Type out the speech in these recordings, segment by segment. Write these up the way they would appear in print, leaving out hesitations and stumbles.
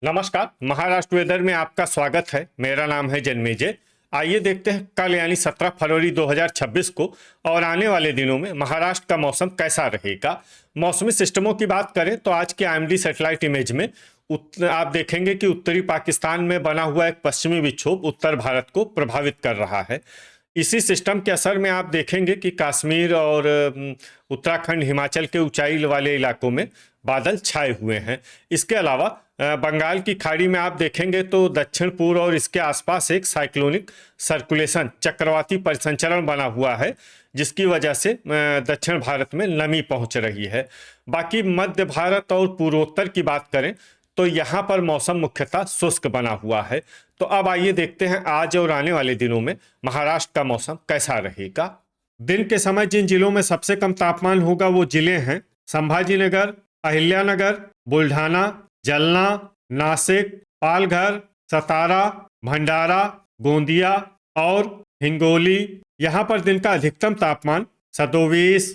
नमस्कार। महाराष्ट्र वेदर में आपका स्वागत है। मेरा नाम है जन्मेजय। आइए देखते हैं कल यानी 17 फरवरी 2026 को और आने वाले दिनों में महाराष्ट्र का मौसम कैसा रहेगा। मौसमी सिस्टमों की बात करें तो आज के आईएमडी सैटेलाइट इमेज में आप देखेंगे कि उत्तरी पाकिस्तान में बना हुआ एक पश्चिमी विक्षोभ उत्तर भारत को प्रभावित कर रहा है। इसी सिस्टम के असर में आप देखेंगे कि कश्मीर और उत्तराखंड हिमाचल के ऊंचाई वाले इलाकों में बादल छाए हुए हैं। इसके अलावा बंगाल की खाड़ी में आप देखेंगे तो दक्षिण पूर्व और इसके आसपास एक साइक्लोनिक सर्कुलेशन चक्रवाती परिसंचरण बना हुआ है, जिसकी वजह से दक्षिण भारत में नमी पहुंच रही है। बाकी मध्य भारत और पूर्वोत्तर की बात करें तो यहाँ पर मौसम मुख्यतः शुष्क बना हुआ है। तो अब आइए देखते हैं आज और आने वाले दिनों में महाराष्ट्र का मौसम कैसा रहेगा। दिन के समय जिन जिलों में सबसे कम तापमान होगा वो जिले हैं संभाजीनगर, अहिल्यानगर, बुल्ढाना, जलना, नासिक, पालघर, सतारा, भंडारा, गोंदिया और हिंगोली। यहाँ पर दिन का अधिकतम तापमान 27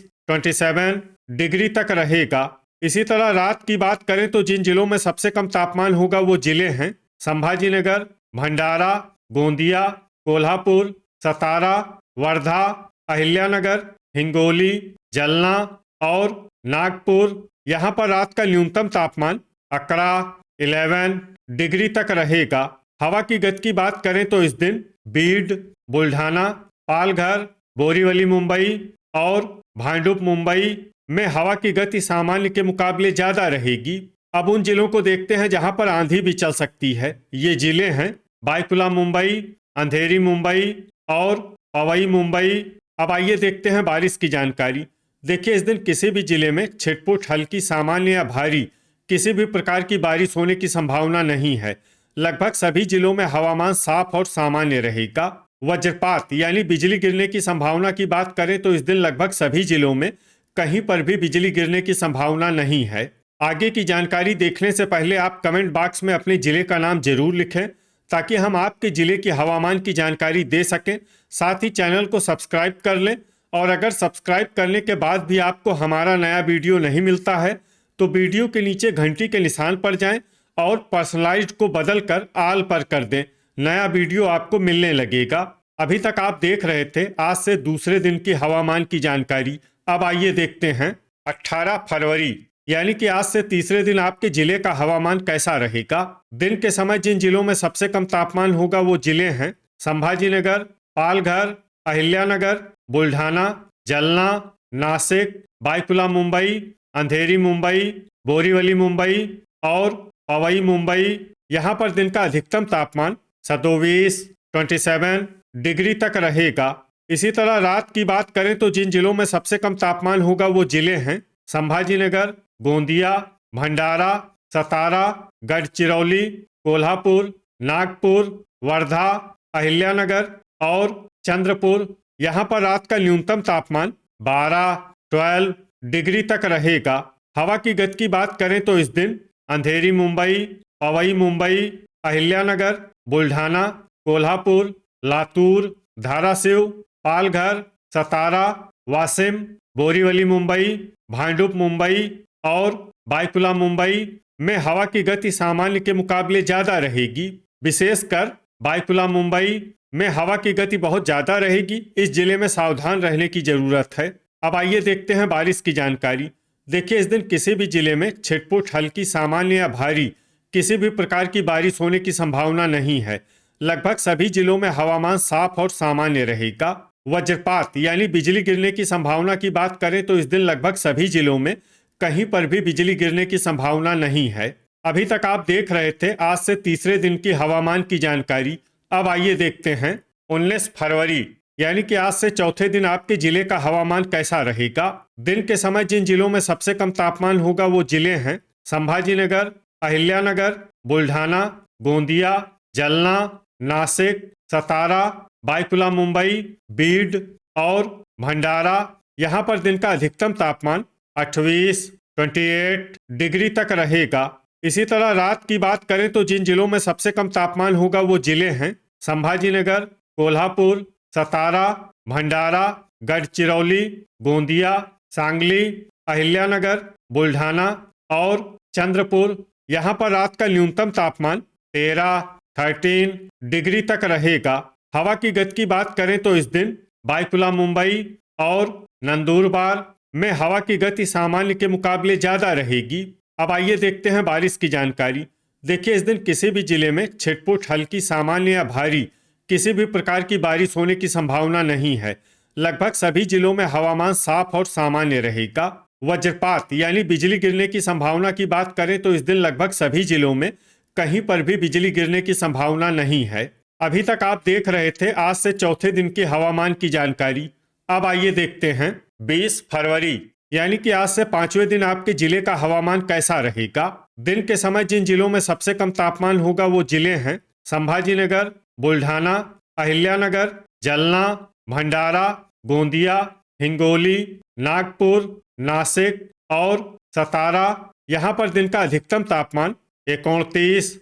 डिग्री तक रहेगा। इसी तरह रात की बात करें तो जिन जिलों में सबसे कम तापमान होगा वो जिले हैं संभाजीनगर, भंडारा, गोंदिया, कोल्हापुर, सतारा, वर्धा, अहिल्यानगर, हिंगोली, जलना और नागपुर। यहाँ पर रात का न्यूनतम तापमान 11 डिग्री तक रहेगा। हवा की गति की बात करें तो इस दिन बीड, बुल्ढाना, पालघर, बोरीवली मुंबई और भांडुप मुंबई में हवा की गति सामान्य के मुकाबले ज़्यादा रहेगी। अब उन जिलों को देखते हैं जहां पर आंधी भी चल सकती है। ये जिले हैं बायकुला मुंबई, अंधेरी मुंबई और पवई मुंबई। अब आइए देखते हैं बारिश की जानकारी। देखिए, इस दिन किसी भी जिले में छिटपुट हल्की सामान्य या भारी किसी भी प्रकार की बारिश होने की संभावना नहीं है। लगभग सभी जिलों में हवामान साफ और सामान्य रहेगा। वज्रपात यानी बिजली गिरने की संभावना की बात करें तो इस दिन लगभग सभी जिलों में कहीं पर भी बिजली गिरने की संभावना नहीं है। आगे की जानकारी देखने से पहले आप कमेंट बॉक्स में अपने जिले का नाम जरूर लिखें ताकि हम आपके जिले की हवामान की जानकारी दे सकें। साथ ही चैनल को सब्सक्राइब कर लें और अगर सब्सक्राइब करने के बाद भी आपको हमारा नया वीडियो नहीं मिलता है तो वीडियो के नीचे घंटी के निशान पर जाएं और पर्सनलाइज्ड को बदल कर ऑल पर कर दें। नया वीडियो आपको मिलने लगेगा। अभी तक आप देख रहे थे आज से दूसरे दिन की हवामान की जानकारी। अब आइए देखते हैं 18 फरवरी यानी कि आज से तीसरे दिन आपके जिले का हवामान कैसा रहेगा। दिन के समय जिन जिलों में सबसे कम तापमान होगा वो जिले हैं संभाजीनगर, पालघर, अहिल्यानगर, बुल्ढाना, जलना, नासिक, बायकुला मुंबई, अंधेरी मुंबई, बोरीवली मुंबई और पवई मुंबई। यहाँ पर दिन का अधिकतम तापमान 27 डिग्री तक रहेगा। इसी तरह रात की बात करें तो जिन जिलों में सबसे कम तापमान होगा वो जिले हैं संभाजीनगर, गोंदिया, भंडारा, सतारा, गढ़चिरौली, कोल्हापुर, नागपुर, वर्धा, अहिल्यानगर और चंद्रपुर। यहाँ पर रात का न्यूनतम तापमान 12 डिग्री तक रहेगा। हवा की गति की बात करें तो इस दिन अंधेरी मुंबई, पवई मुंबई, अहिल्यानगर, बुल्ढाना, कोल्हापुर, लातूर, धाराशिव, पालघर, सतारा, वाशिम, बोरीवली मुंबई, भांडुप मुंबई और बायकुला मुंबई में हवा की गति सामान्य के मुकाबले ज़्यादा रहेगी। विशेषकर बायकुला मुंबई में हवा की गति बहुत ज़्यादा रहेगी। इस जिले में सावधान रहने की ज़रूरत है। अब आइए देखते हैं बारिश की जानकारी। देखिए, इस दिन किसी भी जिले में छिटपुट हल्की सामान्य या भारी किसी भी प्रकार की बारिश होने की संभावना नहीं है। लगभग सभी जिलों में हवामान साफ और सामान्य रहेगा। वज्रपात यानी बिजली गिरने की संभावना की बात करें तो इस दिन लगभग सभी जिलों में कहीं पर भी बिजली गिरने की संभावना नहीं है। अभी तक आप देख रहे थे आज से तीसरे दिन की हवामान की जानकारी। अब आइए देखते हैं 19 फरवरी यानी कि आज से चौथे दिन आपके जिले का हवामान कैसा रहेगा। दिन के समय जिन जिलों में सबसे कम तापमान होगा वो जिले हैं संभाजीनगर, अहिल्यानगर, बुल्ढाना, गोंदिया, जलना, नासिक, सतारा, बायकुला मुंबई, बीड और भंडारा। यहाँ पर दिन का अधिकतम तापमान 28 डिग्री तक रहेगा। इसी तरह रात की बात करें तो जिन जिलों में सबसे कम तापमान होगा वो जिले हैं संभाजीनगर, कोल्हापुर, सतारा, भंडारा, गढ़चिरौली, गोंदिया, सांगली, अहिल्यानगर, बुल्ढाना और चंद्रपुर। यहाँ पर रात का न्यूनतम तापमान 13 डिग्री तक रहेगा। हवा की गति की बात करें तो इस दिन बायकुला मुंबई और नंदुरबार में हवा की गति सामान्य के मुकाबले ज्यादा रहेगी। अब आइए देखते हैं बारिश की जानकारी। देखिए, इस दिन किसी भी जिले में छिटपुट हल्की सामान्य या भारी किसी भी प्रकार की बारिश होने की संभावना नहीं है। लगभग सभी जिलों में हवामान साफ और सामान्य रहेगा। वज्रपात यानी बिजली गिरने की संभावना की बात करें तो इस दिन लगभग सभी जिलों में कहीं पर भी बिजली गिरने की संभावना नहीं है। अभी तक आप देख रहे थे आज से चौथे दिन की हवामान की जानकारी। अब आइए देखते हैं 20 फरवरी यानी कि आज से 5वें दिन आपके जिले का हवामान कैसा रहेगा। दिन के समय जिन जिलों में सबसे कम तापमान होगा वो जिले हैं संभाजीनगर, बुल्ढाना, अहिल्यानगर, जलना, भंडारा, गोंदिया, हिंगोली, नागपुर, नासिक और सतारा। यहाँ पर दिन का अधिकतम तापमान 29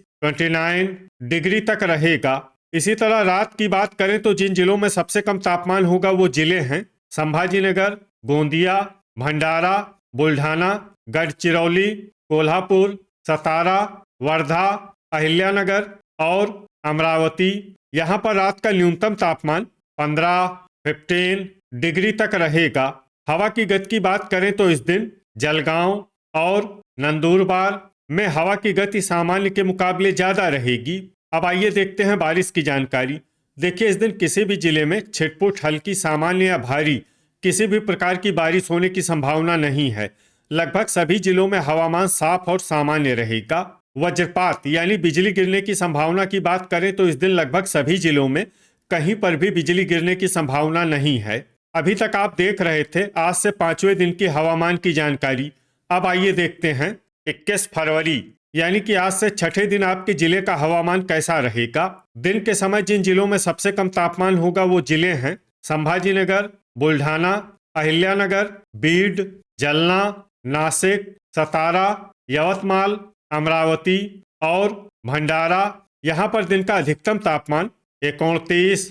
डिग्री तक रहेगा। इसी तरह रात की बात करें तो जिन जिलों में सबसे कम तापमान होगा वो जिले हैं संभाजीनगर, गोंदिया, भंडारा, बुल्ढाना, गढ़चिरौली, कोल्हापुर, सतारा, वर्धा, अहिल्यानगर और अमरावती। यहाँ पर रात का न्यूनतम तापमान 15 डिग्री तक रहेगा। हवा की गति की बात करें तो इस दिन जलगांव और नंदुरबार में हवा की गति सामान्य के मुकाबले ज्यादा रहेगी। अब आइए देखते हैं बारिश की जानकारी। देखिए, इस दिन किसी भी जिले में छिटपुट हल्की सामान्य या भारी किसी भी प्रकार की बारिश होने की संभावना नहीं है। लगभग सभी जिलों में हवामान साफ और सामान्य रहेगा। वज्रपात यानी बिजली गिरने की संभावना की बात करें तो इस दिन लगभग सभी जिलों में कहीं पर भी बिजली गिरने की संभावना नहीं है। अभी तक आप देख रहे थे आज से 5वें दिन की हवामान की जानकारी। अब आइए देखते हैं 21 फरवरी यानी कि आज से छठे दिन आपके जिले का हवामान कैसा रहेगा। दिन के समय जिन जिलों में सबसे कम तापमान होगा वो जिले हैं संभाजीनगर, बुल्ढाना, अहिल्यानगर, बीड, जलना, नासिक, सतारा, यवतमाल, अमरावती और भंडारा। यहाँ पर दिन का अधिकतम तापमान 29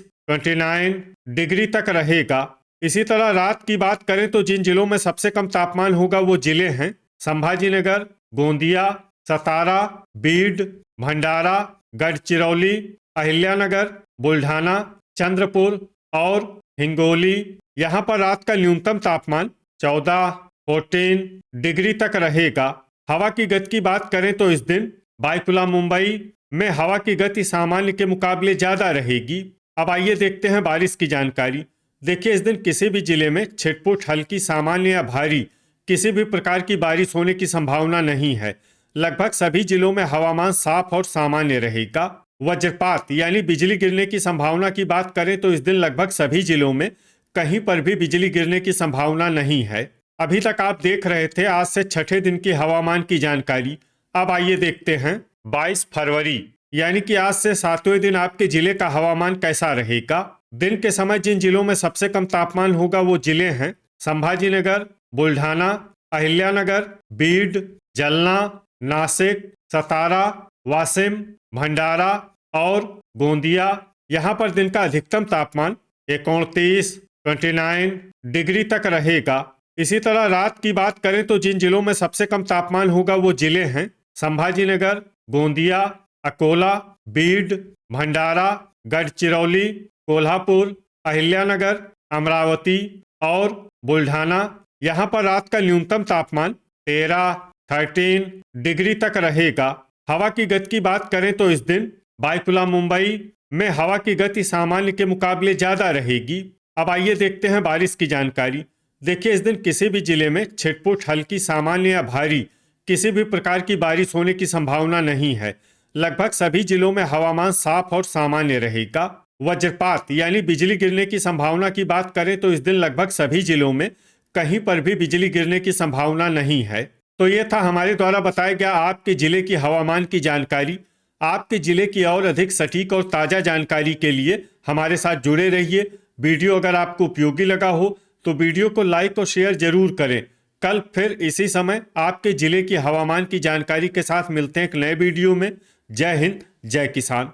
डिग्री तक रहेगा। इसी तरह रात की बात करें तो जिन जिलों में सबसे कम तापमान होगा वो जिले हैं संभाजीनगर, गोंदिया, सतारा, बीड, भंडारा, गढ़चिरौली, अहिल्यानगर, बुल्ढाना, चंद्रपुर और हिंगोली। यहाँ पर रात का न्यूनतम तापमान 14 डिग्री तक रहेगा। हवा की गति की बात करें तो इस दिन बायकुला मुंबई में हवा की गति सामान्य के मुकाबले ज्यादा रहेगी। अब आइए देखते हैं बारिश की जानकारी। देखिए, इस दिन किसी भी जिले में छिटपुट हल्की सामान्य या भारी किसी भी प्रकार की बारिश होने की संभावना नहीं है। लगभग सभी जिलों में हवामान साफ और सामान्य रहेगा। वज्रपात यानी बिजली गिरने की संभावना की बात करें तो इस दिन लगभग सभी जिलों में कहीं पर भी बिजली गिरने की संभावना नहीं है। अभी तक आप देख रहे थे आज से छठे दिन की हवामान की जानकारी। अब आइए देखते हैं 22 फरवरी यानी कि आज से 7वें दिन आपके जिले का हवामान कैसा रहेगा। दिन के समय जिन जिलों में सबसे कम तापमान होगा वो जिले हैं संभाजीनगर, बुल्ढाना, अहिल्यानगर, बीड, जलना, नासिक, सतारा, वाशिम, भंडारा और गोंदिया। यहाँ पर दिन का अधिकतम तापमान 29 डिग्री तक रहेगा। इसी तरह रात की बात करें तो जिन जिलों में सबसे कम तापमान होगा वो जिले हैं संभाजीनगर, गोंदिया, अकोला, बीड, भंडारा, गढ़चिरौली, कोल्हापुर, अहिल्यानगर, अमरावती और बुल्ढाना। यहाँ पर रात का न्यूनतम तापमान 13 डिग्री तक रहेगा। हवा की गति की बात करें तो इस दिन बायकुला मुंबई में हवा की गति सामान्य के मुकाबले ज्यादा रहेगी। अब आइए देखते हैं बारिश की जानकारी। देखिए, इस दिन किसी भी जिले में छिटपुट हल्की सामान्य या भारी किसी भी प्रकार की बारिश होने की संभावना नहीं है। लगभग सभी जिलों में हवामान साफ और सामान्य रहेगा। वज्रपात यानी बिजली गिरने की संभावना की बात करें तो इस दिन लगभग सभी जिलों में कहीं पर भी बिजली गिरने की संभावना नहीं है। तो ये था हमारे द्वारा बताया गया आपके जिले की हवामान की जानकारी। आपके जिले की और अधिक सटीक और ताज़ा जानकारी के लिए हमारे साथ जुड़े रहिए। वीडियो अगर आपको उपयोगी लगा हो तो वीडियो को लाइक और शेयर जरूर करें। कल फिर इसी समय आपके जिले की हवामान की जानकारी के साथ मिलते हैं एक नए वीडियो में। जय हिंद, जय किसान।